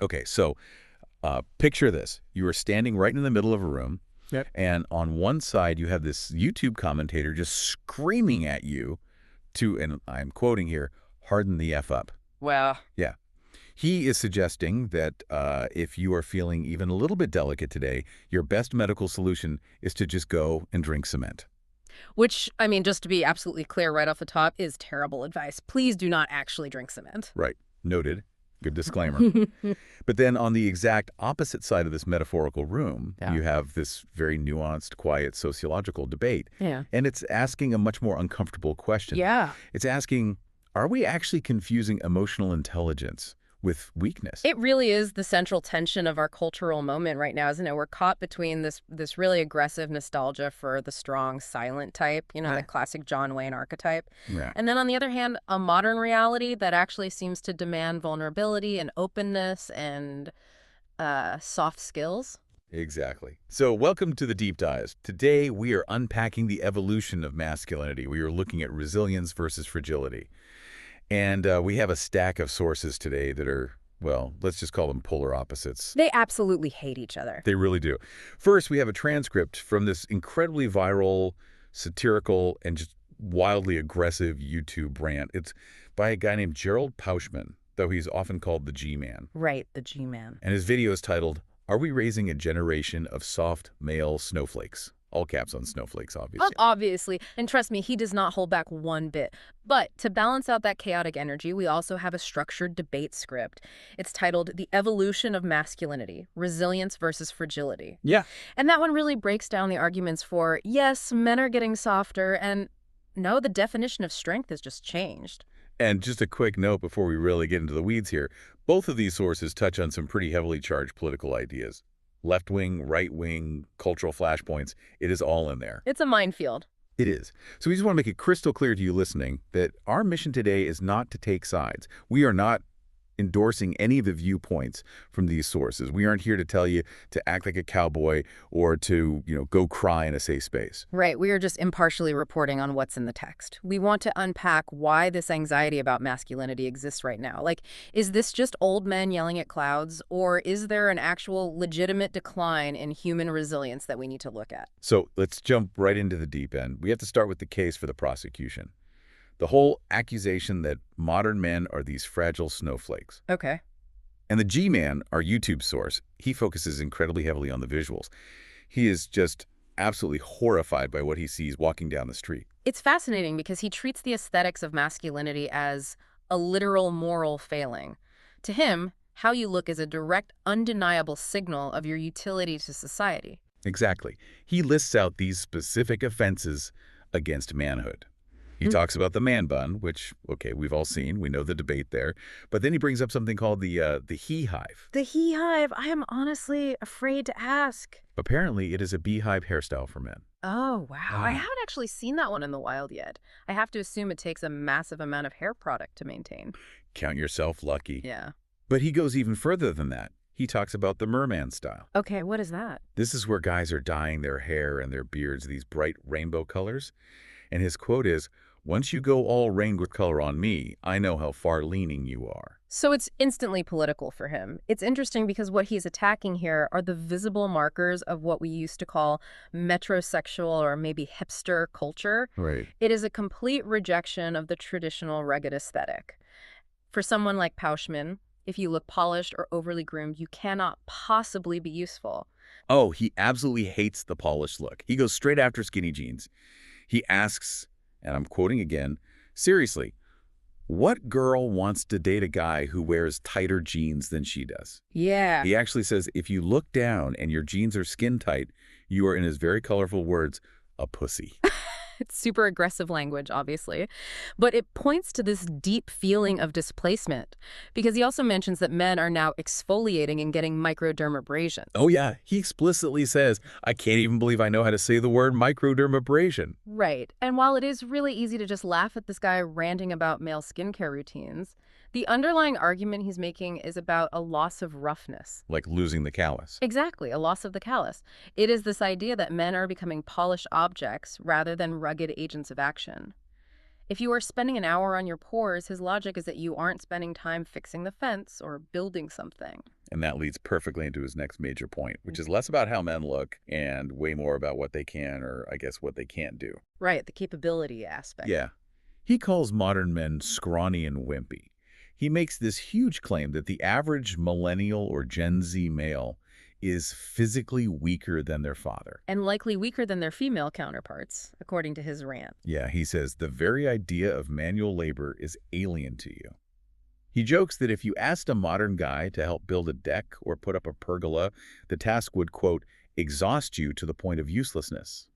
Okay, so picture this. You are standing right in the middle of a room, Yep. and on one side you have this YouTube commentator just screaming at you to, and I'm quoting here, harden the F up. Well, Yeah. He is suggesting that if you are feeling even a little bit delicate today, your best medical solution is to just go and drink cement. which, I mean, just to be absolutely clear right off the top, is terrible advice. Please do not actually drink cement. Right. Noted. Good disclaimer. But then on the exact opposite side of this metaphorical room, Yeah. you have this very nuanced, quiet sociological debate. Yeah. And it's asking a much more uncomfortable question. Yeah. It's asking, are we actually confusing emotional intelligence with weakness? It really is the central tension of our cultural moment right now, isn't it? We're caught between this really aggressive nostalgia for the strong, silent type, that classic John Wayne archetype. Yeah. And then on the other hand, a modern reality that actually seems to demand vulnerability and openness and soft skills. Exactly. So welcome to the Deep Dives. Today, we are unpacking the evolution of masculinity. We are looking at resilience versus fragility. And we have a stack of sources today that are, well, let's just call them polar opposites. They absolutely hate each other. They really do. First, we have a transcript from this incredibly viral, satirical, and just wildly aggressive YouTube rant. It's by a guy named Gerald Pauschman, though he's often called the G-Man. Right, the G-Man. And his video is titled, "Are We Raising a Generation of Soft Male Snowflakes?" All caps on snowflakes, obviously. Obviously. And trust me, he does not hold back one bit. But to balance out that chaotic energy, we also have a structured debate script. It's titled The Evolution of Masculinity, Resilience versus Fragility. Yeah. And that one really breaks down the arguments for, yes, men are getting softer, and no, the definition of strength has just changed. And just a quick note before we really get into the weeds here, both of these sources touch on some pretty heavily charged political ideas. Left-wing, right-wing, cultural flashpoints, it is all in there. It's a minefield. It is. So we just want to make it crystal clear to you listening that our mission today is not to take sides. We are not endorsing any of the viewpoints from these sources. We aren't here to tell you to act like a cowboy or to, go cry in a safe space. Right. We are just impartially reporting on what's in the text. We want to unpack why this anxiety about masculinity exists right now. Like, is this just old men yelling at clouds, or is there an actual legitimate decline in human resilience that we need to look at? So let's jump right into the deep end. We have to start with the case for the prosecution. The whole accusation that modern men are these fragile snowflakes. Okay. And the G-Man, our YouTube source, he focuses incredibly heavily on the visuals. He is just absolutely horrified by what he sees walking down the street. It's fascinating because he treats the aesthetics of masculinity as a literal moral failing. To him, how you look is a direct, undeniable signal of your utility to society. Exactly. He lists out these specific offenses against manhood. He talks about the man bun, which, okay, we've all seen. We know the debate there. But then he brings up something called the he-hive. The he-hive, I am honestly afraid to ask. Apparently, it is a beehive hairstyle for men. Oh, wow. I haven't actually seen that one in the wild yet. I have to assume it takes a massive amount of hair product to maintain. Count yourself lucky. Yeah. But he goes even further than that. He talks about the merman style. Okay, what is that? This is where guys are dyeing their hair and their beards these bright rainbow colors. And his quote is, "Once you go all rainbow color on me, I know how far-leaning you are." So it's instantly political for him. It's interesting because what he's attacking here are the visible markers of what we used to call metrosexual or maybe hipster culture. Right. It is a complete rejection of the traditional rugged aesthetic. For someone like Pauschman, if you look polished or overly groomed, you cannot possibly be useful. Oh, he absolutely hates the polished look. He goes straight after skinny jeans. He asks, and I'm quoting again, seriously, what girl wants to date a guy who wears tighter jeans than she does? Yeah. He actually says, if you look down and your jeans are skin tight, you are, in his very colorful words, a pussy. It's super aggressive language, obviously. But it points to this deep feeling of displacement because he also mentions that men are now exfoliating and getting microdermabrasion. Oh, yeah. He explicitly says, I can't even believe I know how to say the word microdermabrasion. Right. And while it is really easy to just laugh at this guy ranting about male skincare routines, the underlying argument he's making is about a loss of roughness. Like losing the callus. Exactly, a loss of the callus. It is this idea that men are becoming polished objects rather than rugged agents of action. If you are spending an hour on your pores, his logic is that you aren't spending time fixing the fence or building something. And that leads perfectly into his next major point, which is less about how men look and way more about what they can, or I guess what they can't do. Right, the capability aspect. Yeah. He calls modern men scrawny and wimpy. He makes this huge claim that the average millennial or Gen Z male is physically weaker than their father. And likely weaker than their female counterparts, according to his rant. Yeah, he says the very idea of manual labor is alien to you. He jokes that if you asked a modern guy to help build a deck or put up a pergola, the task would, quote, exhaust you to the point of uselessness.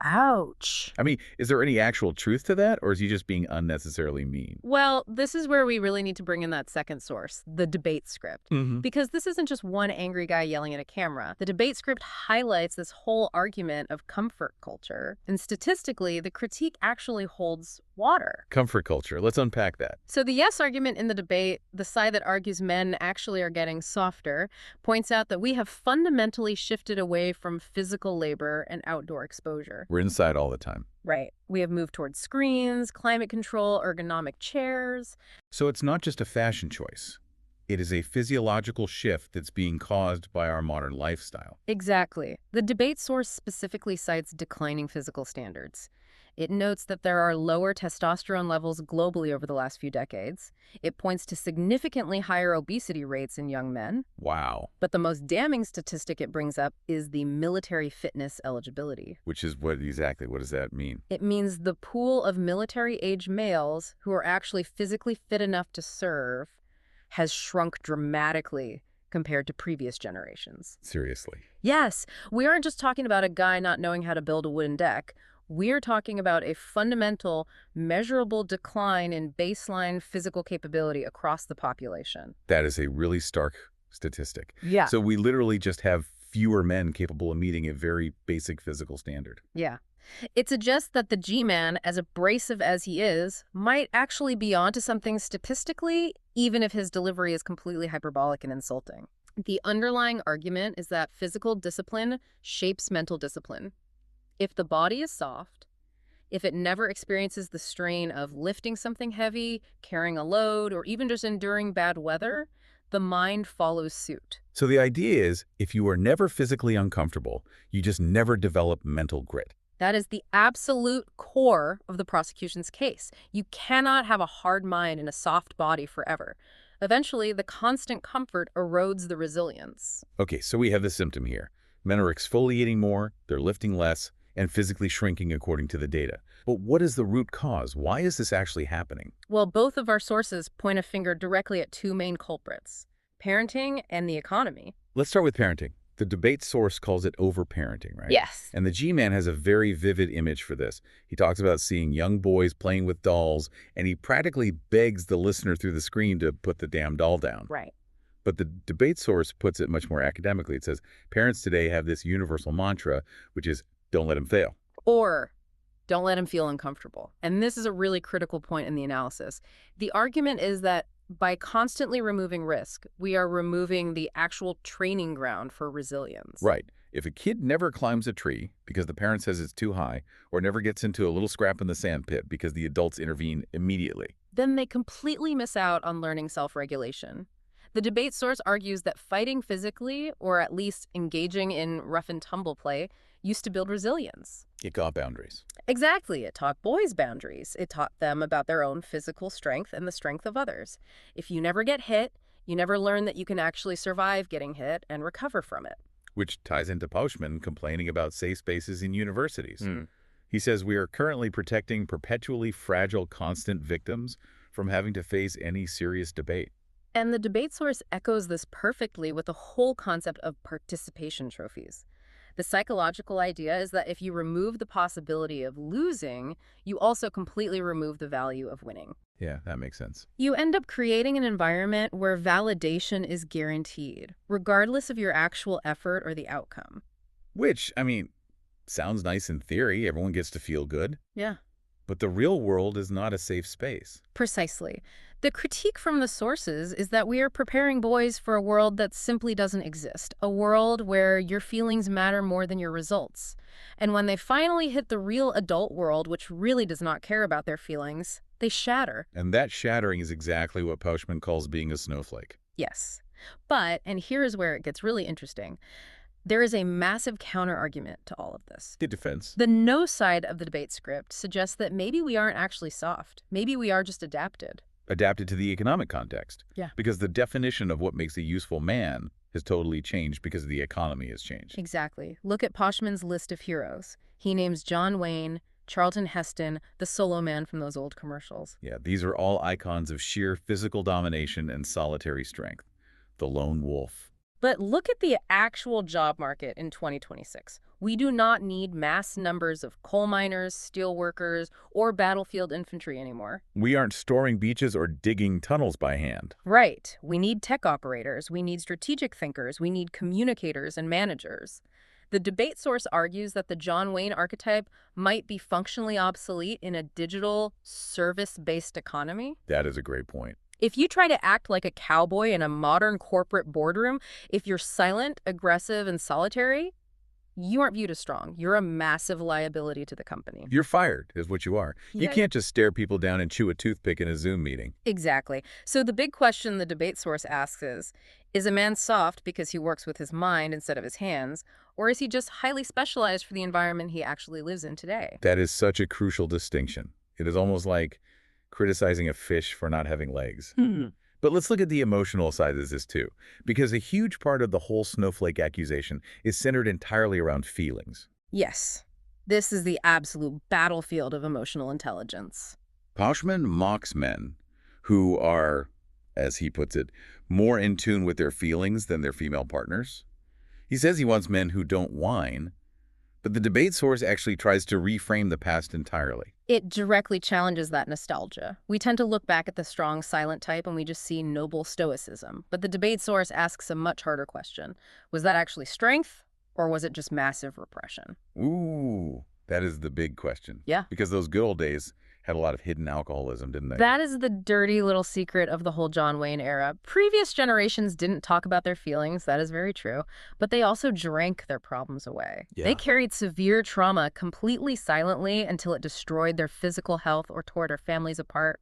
Ouch. I mean, is there any actual truth to that, or is he just being unnecessarily mean? Well, this is where we really need to bring in that second source, the debate script. Because this isn't just one angry guy yelling at a camera. The debate script highlights this whole argument of comfort culture. And statistically, the critique actually holds water. Comfort culture. Let's unpack that. So the yes argument in the debate, the side that argues men actually are getting softer, points out that we have fundamentally shifted away from physical labor and outdoor exposure. We're inside all the time. Right. We have moved towards screens, climate control, ergonomic chairs. So it's not just a fashion choice. It is a physiological shift that's being caused by our modern lifestyle. Exactly. The debate source specifically cites declining physical standards. It notes that there are lower testosterone levels globally over the last few decades. It points to significantly higher obesity rates in young men. Wow. But the most damning statistic it brings up is the military fitness eligibility. Which is what does that mean? It means the pool of military-age males who are actually physically fit enough to serve has shrunk dramatically compared to previous generations. Seriously. Yes, we aren't just talking about a guy not knowing how to build a wooden deck. We're talking about a fundamental, measurable decline in baseline physical capability across the population. That is a really stark statistic. Yeah. So we literally just have fewer men capable of meeting a very basic physical standard. Yeah. It suggests that the G-man, as abrasive as he is, might actually be onto something statistically, even if his delivery is completely hyperbolic and insulting. The underlying argument is that physical discipline shapes mental discipline. If the body is soft, if it never experiences the strain of lifting something heavy, carrying a load, or even just enduring bad weather, the mind follows suit. So the idea is, if you are never physically uncomfortable, you just never develop mental grit. That is the absolute core of the prosecution's case. You cannot have a hard mind and a soft body forever. Eventually, the constant comfort erodes the resilience. Okay, so we have the symptom here. Men are exfoliating more, they're lifting less, and physically shrinking according to the data. But what is the root cause? Why is this actually happening? Well, both of our sources point a finger directly at two main culprits: parenting and the economy. Let's start with parenting. The debate source calls it overparenting, right? Yes. And the G-Man has a very vivid image for this. He talks about seeing young boys playing with dolls, and he practically begs the listener through the screen to put the damn doll down. Right. But the debate source puts it much more academically. It says, parents today have this universal mantra, which is, don't let him fail. Or don't let him feel uncomfortable. And this is a really critical point in the analysis. The argument is that by constantly removing risk, we are removing the actual training ground for resilience. Right. If a kid never climbs a tree because the parent says it's too high, or never gets into a little scrap in the sand pit because the adults intervene immediately, then they completely miss out on learning self-regulation. The debate source argues that fighting physically, or at least engaging in rough and tumble play, used to build resilience. it got boundaries. Exactly. It taught boys boundaries. It taught them about their own physical strength and the strength of others. If you never get hit, you never learn that you can actually survive getting hit and recover from it. Which ties into Pauschman complaining about safe spaces in universities. He says we are currently protecting perpetually fragile, constant victims from having to face any serious debate. And the debate source echoes this perfectly with the whole concept of participation trophies. The psychological idea is that if you remove the possibility of losing, you also completely remove the value of winning. Yeah, that makes sense. You end up creating an environment where validation is guaranteed, regardless of your actual effort or the outcome. Which, I mean, sounds nice in theory. Everyone gets to feel good. Yeah. But the real world is not a safe space. Precisely. The critique from the sources is that we are preparing boys for a world that simply doesn't exist, a world where your feelings matter more than your results. And when they finally hit the real adult world, which really does not care about their feelings, they shatter. And that shattering is exactly what Pauschman calls being a snowflake. Yes. But, and here is where it gets really interesting, there is a massive counter-argument to all of this. Good defense. The no side of the debate script suggests that maybe we aren't actually soft. Maybe we are just adapted. Adapted to the economic context. Yeah. Because the definition of what makes a useful man has totally changed because the economy has changed. Exactly. Look at Poshman's list of heroes. He names John Wayne, Charlton Heston, the solo man from those old commercials. Yeah, these are all icons of sheer physical domination and solitary strength. The lone wolf. But look at the actual job market in 2026. We do not need mass numbers of coal miners, steel workers, or battlefield infantry anymore. We aren't storing beaches or digging tunnels by hand. Right. We need tech operators. We need strategic thinkers. We need communicators and managers. The debate source argues that the John Wayne archetype might be functionally obsolete in a digital, service-based economy. That is a great point. If you try to act like a cowboy in a modern corporate boardroom, if you're silent, aggressive, and solitary, you aren't viewed as strong. You're a massive liability to the company. You're fired, is what you are. You Yeah. can't just stare people down and chew a toothpick in a Zoom meeting. Exactly. So the big question the debate source asks is a man soft because he works with his mind instead of his hands, or is he just highly specialized for the environment he actually lives in today? That is such a crucial distinction. It is almost like criticizing a fish for not having legs. But let's look at the emotional side of this too, because a huge part of the whole snowflake accusation is centered entirely around feelings. Yes. This is the absolute battlefield of emotional intelligence. Pauschman mocks men who are, as he puts it, more in tune with their feelings than their female partners. He says he wants men who don't whine, but the debate source actually tries to reframe the past entirely. It directly challenges that nostalgia. We tend to look back at the strong, silent type and we just see noble stoicism. But the debate source asks a much harder question. Was that actually strength, or was it just massive repression? Ooh, that is the big question. Yeah. Because those good old days had a lot of hidden alcoholism, didn't they? That is the dirty little secret of the whole John Wayne era. Previous generations didn't talk about their feelings, that is very true, but they also drank their problems away. Yeah. They carried severe trauma completely silently until it destroyed their physical health or tore their families apart.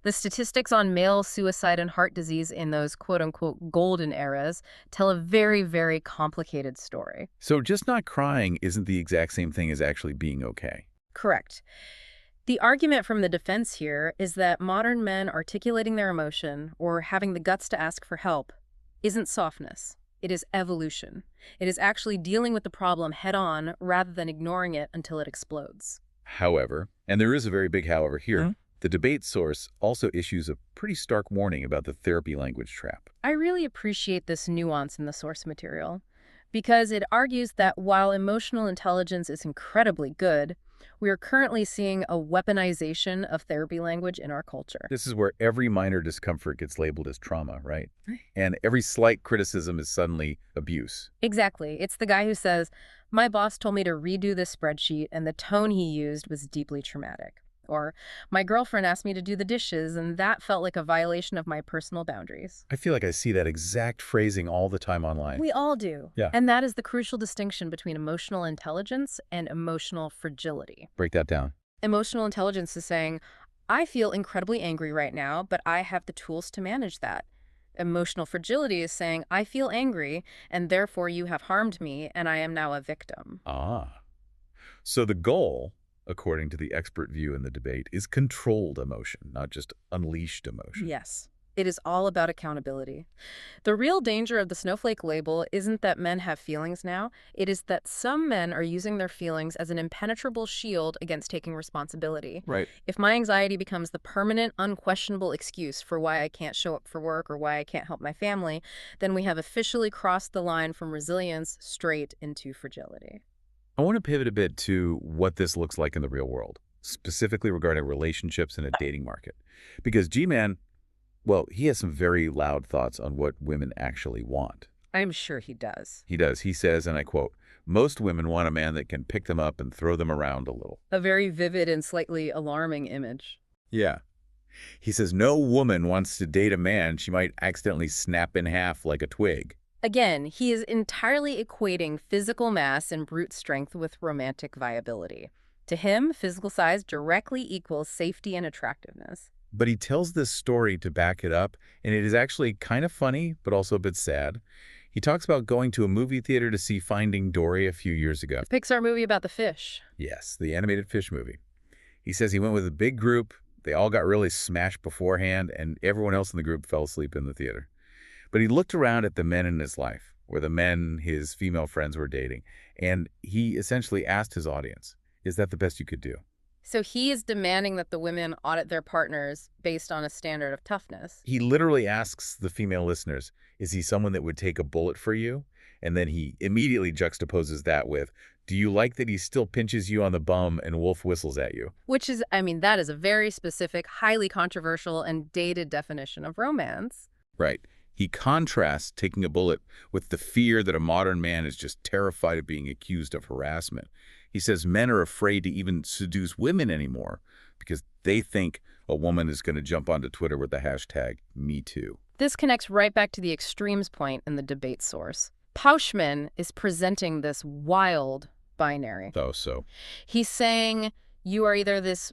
The statistics on male suicide and heart disease in those quote-unquote golden eras tell a very, very complicated story. So just not crying isn't the exact same thing as actually being okay. Correct. The argument from the defense here is that modern men articulating their emotion or having the guts to ask for help isn't softness. It is evolution. It is actually dealing with the problem head-on rather than ignoring it until it explodes. However, and there is a very big however here, the debate source also issues a pretty stark warning about the therapy language trap. I really appreciate this nuance in the source material because it argues that while emotional intelligence is incredibly good, we are currently seeing a weaponization of therapy language in our culture. This is where every minor discomfort gets labeled as trauma, right? And every slight criticism is suddenly abuse. Exactly. It's the guy who says, my boss told me to redo this spreadsheet and the tone he used was deeply traumatic. Or, my girlfriend asked me to do the dishes and that felt like a violation of my personal boundaries. I feel like I see that exact phrasing all the time online. We all do. Yeah. And that is the crucial distinction between emotional intelligence and emotional fragility. Break that down. Emotional intelligence is saying, I feel incredibly angry right now, but I have the tools to manage that. Emotional fragility is saying, I feel angry, and therefore you have harmed me, and I am now a victim. Ah. So the goal, according to the expert view in the debate, is controlled emotion, not just unleashed emotion. Yes. It is all about accountability. The real danger of the snowflake label isn't that men have feelings now. It is that some men are using their feelings as an impenetrable shield against taking responsibility. Right. If my anxiety becomes the permanent, unquestionable excuse for why I can't show up for work or why I can't help my family, then we have officially crossed the line from resilience straight into fragility. I want to pivot a bit to what this looks like in the real world, specifically regarding relationships in a dating market. Because G-Man, well, he has some very loud thoughts on what women actually want. I'm sure he does. He does. He says, and I quote, most women want a man that can pick them up and throw them around a little. A very vivid and slightly alarming image. Yeah. He says no woman wants to date a man she might accidentally snap in half like a twig. Again, he is entirely equating physical mass and brute strength with romantic viability. To him, physical size directly equals safety and attractiveness. But he tells this story to back it up, and it is actually kind of funny, but also a bit sad. He talks about going to a movie theater to see Finding Dory a few years ago. The Pixar movie about the fish. Yes, the animated fish movie. He says he went with a big group. They all got really smashed beforehand, and everyone else in the group fell asleep in the theater. But he looked around at the men in his life, or the men his female friends were dating, and he essentially asked his audience, is that the best you could do? So he is demanding that the women audit their partners based on a standard of toughness. He literally asks the female listeners, is he someone that would take a bullet for you? And then he immediately juxtaposes that with, do you like that he still pinches you on the bum and wolf whistles at you? Which is, I mean, that is a very specific, highly controversial, and dated definition of romance. Right. He contrasts taking a bullet with the fear that a modern man is just terrified of being accused of harassment. He says men are afraid to even seduce women anymore because they think a woman is going to jump onto Twitter with the hashtag #MeToo. This connects right back to the extremes point in the debate source. Pauschman is presenting this wild binary. Oh, so He's saying you are either this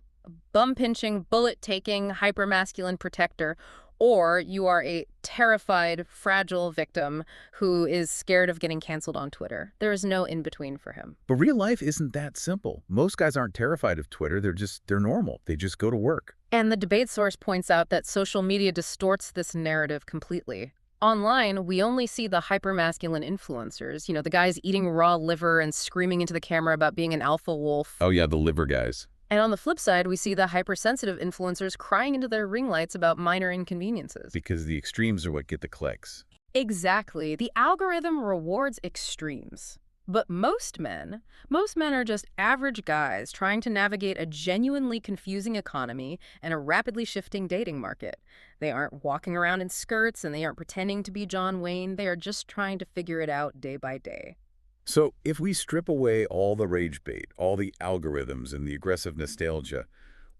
bum-pinching, bullet-taking, hyper-masculine protector, or you are a terrified, fragile victim who is scared of getting canceled on Twitter. There is no in-between for him. But real life isn't that simple. Most guys aren't terrified of Twitter. They're normal. They just go to work. And the debate source points out that social media distorts this narrative completely. Online, we only see the hypermasculine influencers, the guys eating raw liver and screaming into the camera about being an alpha wolf. Oh, yeah, the liver guys. And on the flip side, we see the hypersensitive influencers crying into their ring lights about minor inconveniences. Because the extremes are what get the clicks. Exactly. The algorithm rewards extremes. But most men are just average guys trying to navigate a genuinely confusing economy and a rapidly shifting dating market. They aren't walking around in skirts and they aren't pretending to be John Wayne. They are just trying to figure it out day by day. So if we strip away all the rage bait, all the algorithms and the aggressive nostalgia,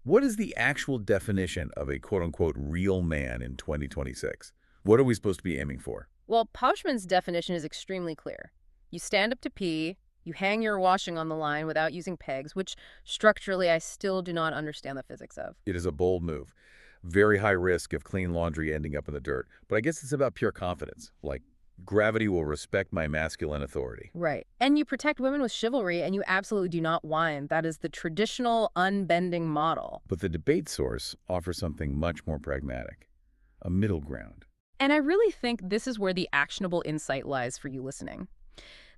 what is the actual definition of a quote-unquote real man in 2026? What are we supposed to be aiming for? Well, Pauschman's definition is extremely clear. You stand up to pee, you hang your washing on the line without using pegs, which structurally I still do not understand the physics of. It is a bold move. Very high risk of clean laundry ending up in the dirt. But I guess it's about pure confidence, like gravity will respect my masculine authority. Right. And you protect women with chivalry, and you absolutely do not whine. That is the traditional unbending model. But the debate source offers something much more pragmatic, a middle ground. And I really think this is where the actionable insight lies for you listening.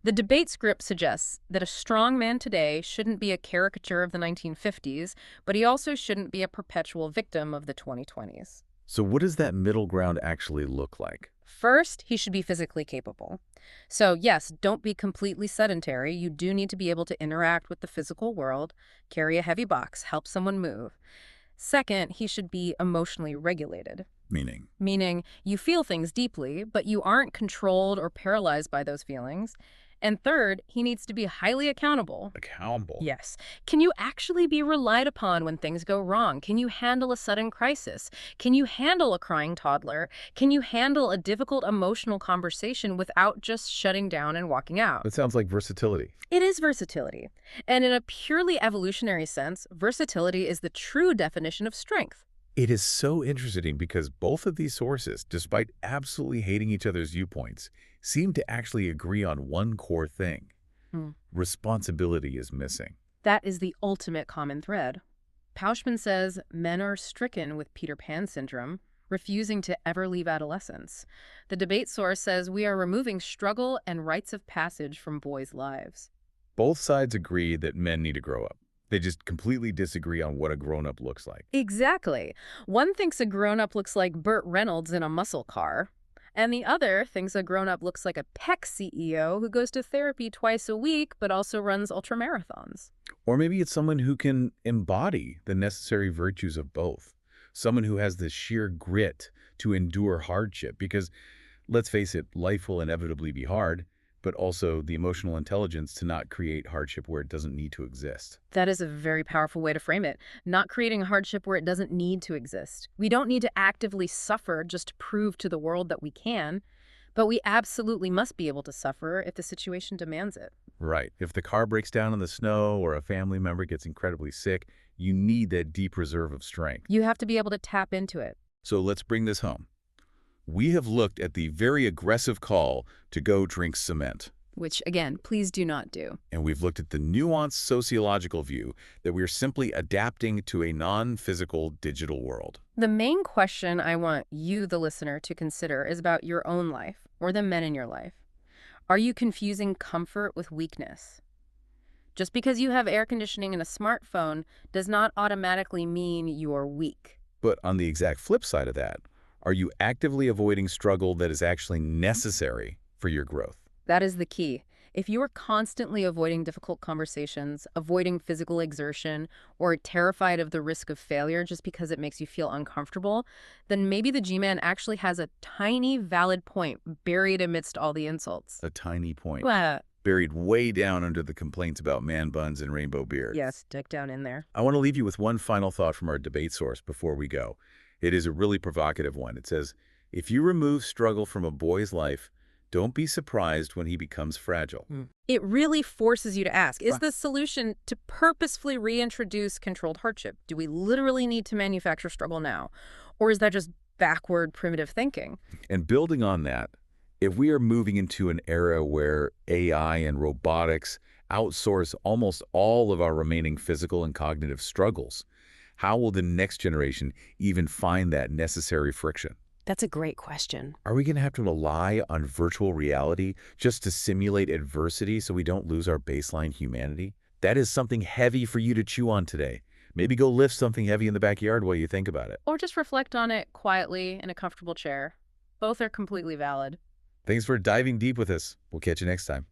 The debate script suggests that a strong man today shouldn't be a caricature of the 1950s, but he also shouldn't be a perpetual victim of the 2020s. So what does that middle ground actually look like? First, he should be physically capable. So yes, don't be completely sedentary. You do need to be able to interact with the physical world, carry a heavy box, help someone move. Second, he should be emotionally regulated. Meaning you feel things deeply, but you aren't controlled or paralyzed by those feelings. And third, he needs to be highly accountable. Accountable? Yes. Can you actually be relied upon when things go wrong? Can you handle a sudden crisis? Can you handle a crying toddler? Can you handle a difficult emotional conversation without just shutting down and walking out? That sounds like versatility. It is versatility. And in a purely evolutionary sense, versatility is the true definition of strength. It is so interesting because both of these sources, despite absolutely hating each other's viewpoints, seem to actually agree on one core thing. Responsibility is missing. That is the ultimate common thread. Pauschman says men are stricken with Peter Pan syndrome, refusing to ever leave adolescence. The debate source says we are removing struggle and rites of passage from boys' lives. Both sides agree that men need to grow up. They just completely disagree on what a grown-up looks like. Exactly. One thinks a grown-up looks like Burt Reynolds in a muscle car, and the other thinks a grown-up looks like a Peck CEO who goes to therapy twice a week but also runs ultramarathons. Or maybe it's someone who can embody the necessary virtues of both. Someone who has the sheer grit to endure hardship because, let's face it, life will inevitably be hard, but also the emotional intelligence to not create hardship where it doesn't need to exist. That is a very powerful way to frame it. Not creating a hardship where it doesn't need to exist. We don't need to actively suffer just to prove to the world that we can, but we absolutely must be able to suffer if the situation demands it. Right. If the car breaks down in the snow or a family member gets incredibly sick, You need that deep reserve of strength. You have to be able to tap into it. So let's bring this home. We have looked at the very aggressive call to go drink cement. Which, again, please do not do. And we've looked at the nuanced sociological view that we're simply adapting to a non-physical digital world. The main question I want you, the listener, to consider is about your own life, or the men in your life. Are you confusing comfort with weakness? Just because you have air conditioning and a smartphone does not automatically mean you're weak. But on the exact flip side of that, are you actively avoiding struggle that is actually necessary for your growth? That is the key. If you are constantly avoiding difficult conversations, avoiding physical exertion, or terrified of the risk of failure just because it makes you feel uncomfortable, then maybe the G-Man actually has a tiny, valid point buried amidst all the insults. A tiny point. Well, Buried way down under the complaints about man buns and rainbow beards. yes, duck down in there. I want to leave you with one final thought from our debate source before we go. It is a really provocative one. It says, if you remove struggle from a boy's life, don't be surprised when he becomes fragile. It really forces you to ask, is the solution to purposefully reintroduce controlled hardship? Do we literally need to manufacture struggle now? Or is that just backward primitive thinking? And building on that, if we are moving into an era where AI and robotics outsource almost all of our remaining physical and cognitive struggles, how will the next generation even find that necessary friction? That's a great question. Are we going to have to rely on virtual reality just to simulate adversity so we don't lose our baseline humanity? That is something heavy for you to chew on today. Maybe go lift something heavy in the backyard while you think about it. Or just reflect on it quietly in a comfortable chair. Both are completely valid. Thanks for diving deep with us. We'll catch you next time.